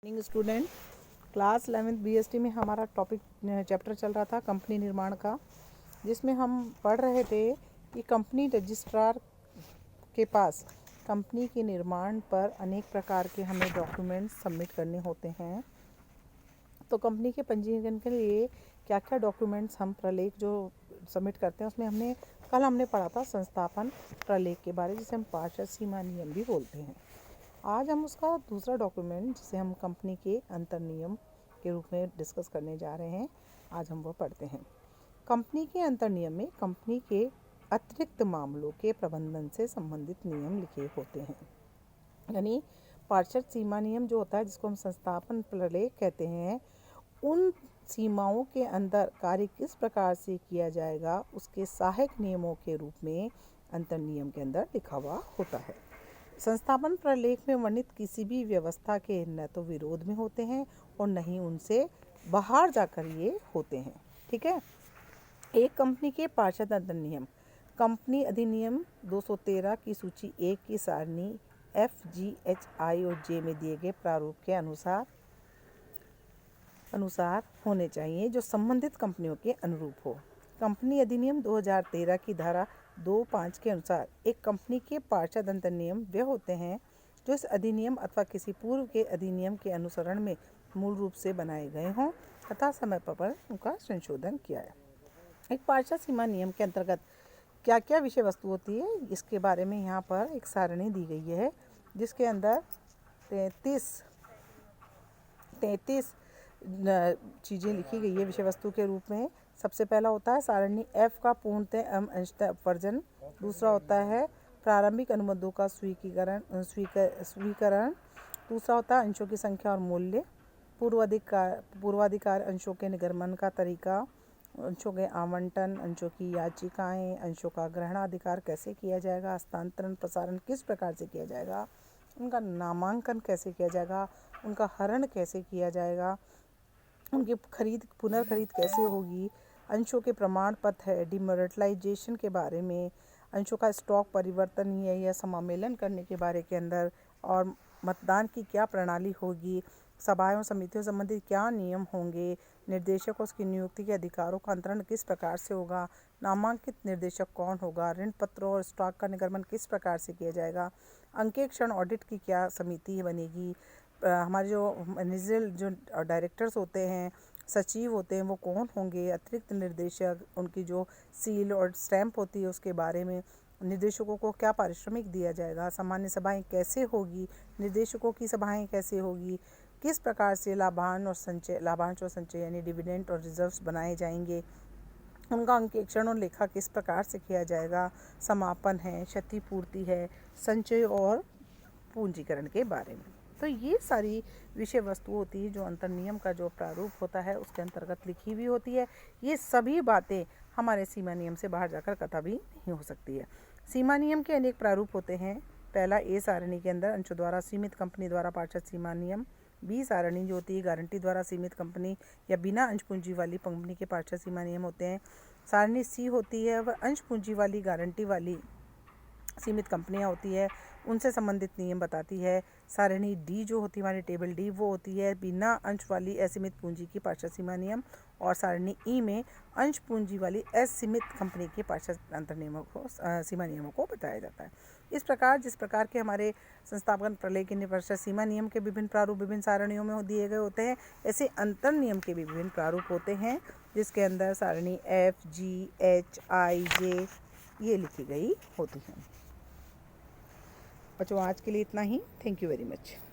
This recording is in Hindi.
Morning student. Class 11th BST में हमारा टॉपिक चैप्टर चल रहा था कंपनी निर्माण का, जिसमें हम पढ़ रहे थे कि कंपनी रजिस्ट्रार के पास कंपनी के निर्माण पर अनेक प्रकार के हमें डॉक्यूमेंट्स सबमिट करने होते हैं। तो कंपनी के पंजीकरण के लिए क्या क्या डॉक्यूमेंट्स हम प्रलेख जो सबमिट करते हैं उसमें हमने पढ़ा था संस्थापन प्रलेख के बारे, जिसे हम पार्षद सीमा नियम भी बोलते हैं। आज हम उसका दूसरा डॉक्यूमेंट जिसे हम कंपनी के अंतर नियम के रूप में डिस्कस करने जा रहे हैं, आज हम वो पढ़ते हैं। कंपनी के अंतर नियम में कंपनी के अतिरिक्त मामलों के प्रबंधन से संबंधित नियम लिखे होते हैं। यानी पार्षद सीमा नियम जो होता है, जिसको हम संस्थापन प्रलेख कहते हैं, उन सीमाओं के अंदर कार्य किस प्रकार से किया जाएगा उसके सहायक नियमों के रूप में अंतर नियम के अंदर लिखा हुआ होता है। संस्थापन प्रलेख में वर्णित किसी भी व्यवस्था के न तो विरोध में होते हैं और न ही उनसे बाहर जाकर ये होते हैं। ठीक है। एक कंपनी के पार्षद अंतर नियम कंपनी अधिनियम 213 की सूची 1 की सारणी F, G, H, I और J में दिए गए प्रारूप के अनुसार होने चाहिए, जो संबंधित कंपनियों के अनुरूप हो। कंपनी अधिनियम 2013 की धारा 2(5) के अनुसार एक कंपनी के पार्षद अंतर नियम वे होते हैं जो इस अधिनियम अथवा किसी पूर्व के अधिनियम के अनुसरण में मूल रूप से बनाए गए हों तथा समय पर उनका संशोधन किया है। एक पार्षद सीमा नियम के अंतर्गत क्या क्या विषय वस्तु होती है, इसके बारे में यहाँ पर एक सारणी दी गई है, जिसके अंदर 33 चीज़ें लिखी गई है विषय वस्तु के रूप में। सबसे पहला होता है सारणी F का पूर्णतः एवं अंशतः अपवर्जन। दूसरा होता है प्रारंभिक अनुबंधों का स्वीकरण। दूसरा होता है अंशों की संख्या और मूल्य। पूर्वाधिकार अंशों के निर्गमन का तरीका, अंशों के आवंटन, अंशों की याचिकाएं, अंशों का ग्रहणाधिकार कैसे किया जाएगा, हस्तांतरण प्रसारण किस प्रकार से किया जाएगा, उनका नामांकन कैसे किया जाएगा, उनका हरण कैसे किया जाएगा, उनकी पुनर्खरीद कैसे होगी, अंशों के प्रमाण पत्र है, डिमोनेटाइजेशन के बारे में, अंशों का स्टॉक परिवर्तन या समामेलन करने के बारे के अंदर, और मतदान की क्या प्रणाली होगी, सभाओं समितियों संबंधित क्या नियम होंगे, निर्देशक और उसकी नियुक्ति के अधिकारों का अंतरण किस प्रकार से होगा, नामांकित निर्देशक कौन होगा, ऋण पत्रों और स्टॉक का निर्गमन किस प्रकार से किया जाएगा, अंकेक्षण ऑडिट की क्या समिति बनेगी, हमारे जो मैनेजर जो डायरेक्टर्स होते हैं, सचिव होते हैं, वो कौन होंगे, अतिरिक्त निर्देशक, उनकी जो सील और स्टैंप होती है उसके बारे में, निर्देशकों को क्या पारिश्रमिक दिया जाएगा, सामान्य सभाएं कैसे होगी, निर्देशकों की सभाएं कैसे होगी, किस प्रकार से लाभांश और संचय यानी डिविडेंड और रिजर्व्स बनाए जाएंगे, उनका अंकेक्षण और लेखा किस प्रकार से किया जाएगा, समापन है, क्षतिपूर्ति है, संचय और पूंजीकरण के बारे में। तो ये सारी विषय वस्तु होती है जो अंतर नियम का जो प्रारूप होता है उसके अंतर्गत लिखी हुई होती है। ये सभी बातें हमारे सीमा नियम से बाहर जाकर कतई नहीं हो सकती है। सीमा नियम के अनेक प्रारूप होते हैं। पहला ए सारणी के अंदर अंशों द्वारा सीमित कंपनी द्वारा पार्षद सीमा नियम। बी सारणी जो होती है गारंटी द्वारा सीमित कंपनी या बिना अंश पूंजी वाली कंपनी के पार्षद सीमा नियम होते हैं। सारणी सी होती है वह अंश पूंजी वाली गारंटी वाली सीमित कंपनियां होती है, उनसे संबंधित नियम बताती है। सारणी डी जो होती है हमारी टेबल डी, वो होती है बिना अंश वाली असीमित पूंजी की पार्षद सीमा नियम, और सारणी ई में अंश पूंजी वाली असीमित कंपनी के पार्षद अंतर नियमों को सीमा नियमों को बताया जाता है। इस प्रकार जिस प्रकार के हमारे संस्थापन प्रलेख पार्षद सीमा नियम के विभिन्न प्रारूप विभिन्न सारणियों में दिए गए होते हैं, ऐसे अंतर नियम के भी विभिन्न प्रारूप होते हैं, जिसके अंदर सारणी F, G, H, I, J ये लिखी गई होती हैं। बच्चों आज के लिए इतना ही। Thank you very much.